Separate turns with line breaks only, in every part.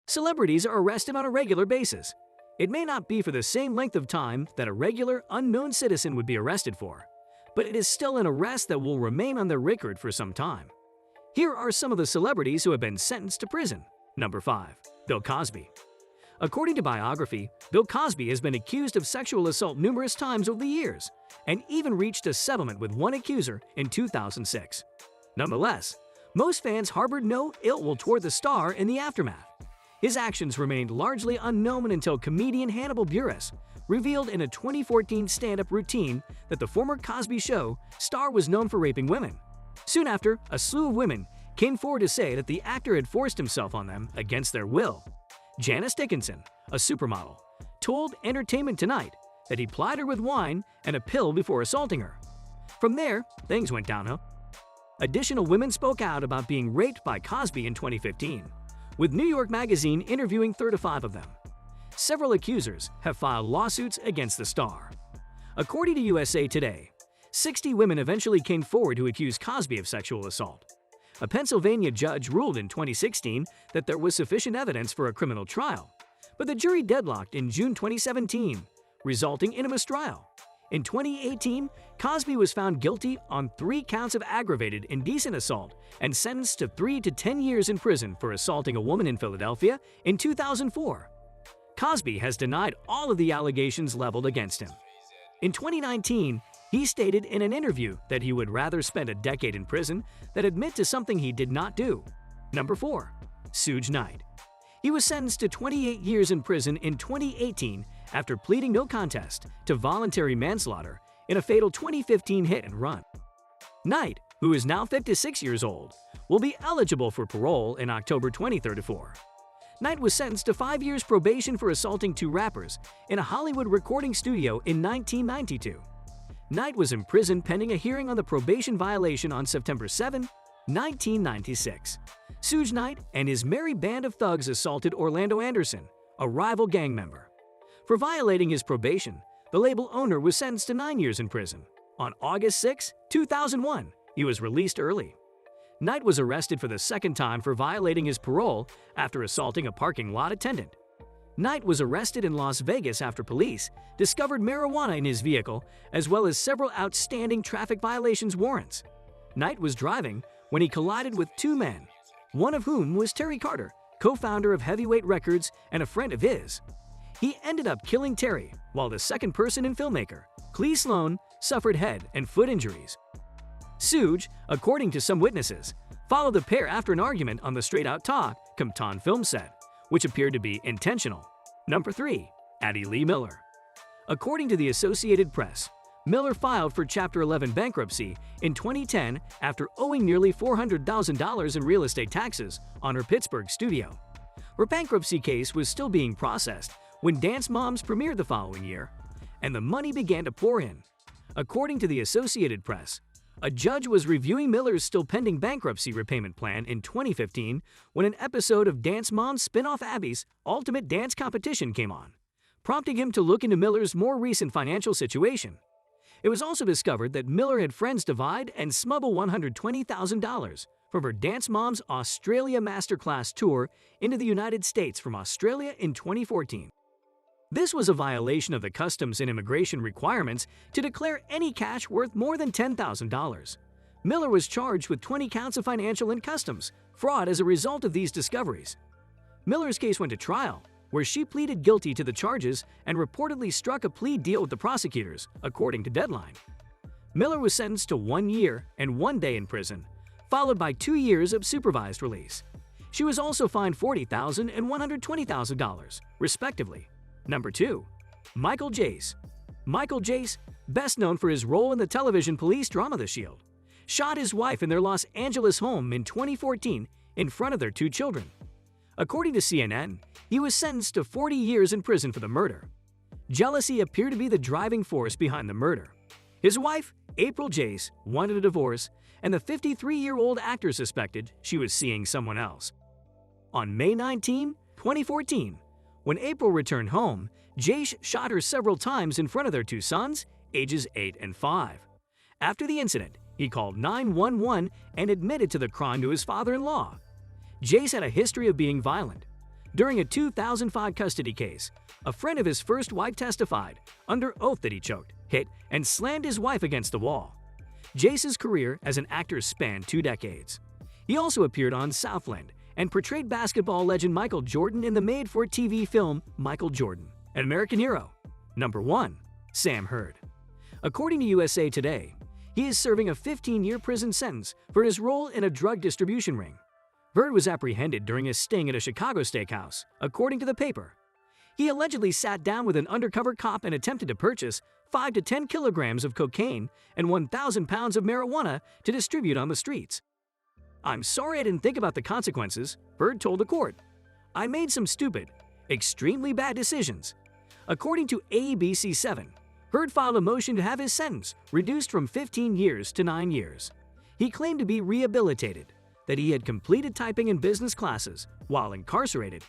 Celebrities are arrested on a regular basis. It may not be for the same length of time that a regular, unknown citizen would be arrested for, but it is still an arrest that will remain on their record for some time. Here are some of the celebrities who have been sentenced to prison. Number 5. Bill Cosby. According to biography, Bill Cosby has been accused of sexual assault numerous times over the years, and even reached a settlement with one accuser in 2006. Nonetheless, most fans harbored no ill will toward the star in the aftermath. His actions remained largely unknown until comedian Hannibal Buress revealed in a 2014 stand-up routine that the former Cosby Show star was known for raping women. Soon after, a slew of women came forward to say that the actor had forced himself on them against their will. Janice Dickinson, a supermodel, told Entertainment Tonight that he plied her with wine and a pill before assaulting her. From there, things went downhill. Additional women spoke out about being raped by Cosby in 2015, with New York Magazine interviewing 35 of them. Several accusers have filed lawsuits against the star. According to USA Today, 60 women eventually came forward to accuse Cosby of sexual assault. A Pennsylvania judge ruled in 2016 that there was sufficient evidence for a criminal trial, but the jury deadlocked in June 2017, resulting in a mistrial. In 2018, Cosby was found guilty on 3 counts of aggravated indecent assault and sentenced to 3 to 10 years in prison for assaulting a woman in Philadelphia in 2004. Cosby has denied all of the allegations leveled against him. In 2019, he stated in an interview that he would rather spend a decade in prison than admit to something he did not do. Number 4. Suge Knight. He was sentenced to 28 years in prison in 2018 after pleading no contest to voluntary manslaughter in a fatal 2015 hit-and-run. Knight, who is now 56 years old, will be eligible for parole in October 2034. Knight was sentenced to 5 years probation for assaulting 2 rappers in a Hollywood recording studio in 1992. Knight was imprisoned pending a hearing on the probation violation on September 7, 1996. Suge Knight and his merry band of thugs assaulted Orlando Anderson, a rival gang member. For violating his probation, the label owner was sentenced to 9 years in prison. On August 6, 2001, he was released early. Knight was arrested for the second time for violating his parole after assaulting a parking lot attendant. Knight was arrested in Las Vegas after police discovered marijuana in his vehicle as well as several outstanding traffic violations warrants. Knight was driving when he collided with 2 men, one of whom was Terry Carter, co-founder of Heavyweight Records and a friend of his. He ended up killing Terry, while the second person and filmmaker, Clee Sloan, suffered head and foot injuries. Suge, according to some witnesses, followed the pair after an argument on the Straight Out Talk Compton film set, which appeared to be intentional. Number 3. Addie Lee Miller. According to the Associated Press, Miller filed for Chapter 11 bankruptcy in 2010 after owing nearly $400,000 in real estate taxes on her Pittsburgh studio. Her bankruptcy case was still being processed when Dance Moms premiered the following year, and the money began to pour in. According to the Associated Press, a judge was reviewing Miller's still pending bankruptcy repayment plan in 2015 when an episode of Dance Moms spin-off Abby's Ultimate Dance Competition came on, prompting him to look into Miller's more recent financial situation. It was also discovered that Miller had friends divide and smuggle $120,000 from her Dance Moms Australia Masterclass tour into the United States from Australia in 2014. This was a violation of the customs and immigration requirements to declare any cash worth more than $10,000. Miller was charged with 20 counts of financial and customs fraud as a result of these discoveries. Miller's case went to trial, where she pleaded guilty to the charges and reportedly struck a plea deal with the prosecutors, according to Deadline. Miller was sentenced to 1 year and 1 day in prison, followed by 2 years of supervised release. She was also fined $40,000 and $120,000, respectively. Number 2. Michael Jace. Michael Jace, best known for his role in the television police drama The Shield, shot his wife in their Los Angeles home in 2014 in front of their 2 children. According to CNN, he was sentenced to 40 years in prison for the murder. Jealousy appeared to be the driving force behind the murder. His wife, April Jace, wanted a divorce, and the 53-year-old actor suspected she was seeing someone else. On May 19, 2014, when April returned home, Jace shot her several times in front of their 2 sons, ages 8 and 5. After the incident, he called 911 and admitted to the crime to his father-in-law. Jace had a history of being violent. During a 2005 custody case, a friend of his first wife testified under oath that he choked, hit, and slammed his wife against the wall. Jace's career as an actor spanned 2 decades. He also appeared on Southland and portrayed basketball legend Michael Jordan in the made-for-TV film Michael Jordan, an American Hero. Number 1. Sam Hurd. According to USA Today, he is serving a 15-year prison sentence for his role in a drug distribution ring. Hurd was apprehended during a sting at a Chicago steakhouse, according to the paper. He allegedly sat down with an undercover cop and attempted to purchase 5 to 10 kilograms of cocaine and 1,000 pounds of marijuana to distribute on the streets. "I'm sorry I didn't think about the consequences," Hurd told the court. "I made some stupid, extremely bad decisions." According to ABC7, Hurd filed a motion to have his sentence reduced from 15 years to 9 years. He claimed to be rehabilitated, that he had completed typing in business classes while incarcerated,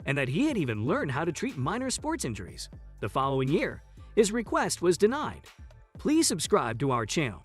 and that he had even learned how to treat minor sports injuries. The following year, his request was denied. Please subscribe to our channel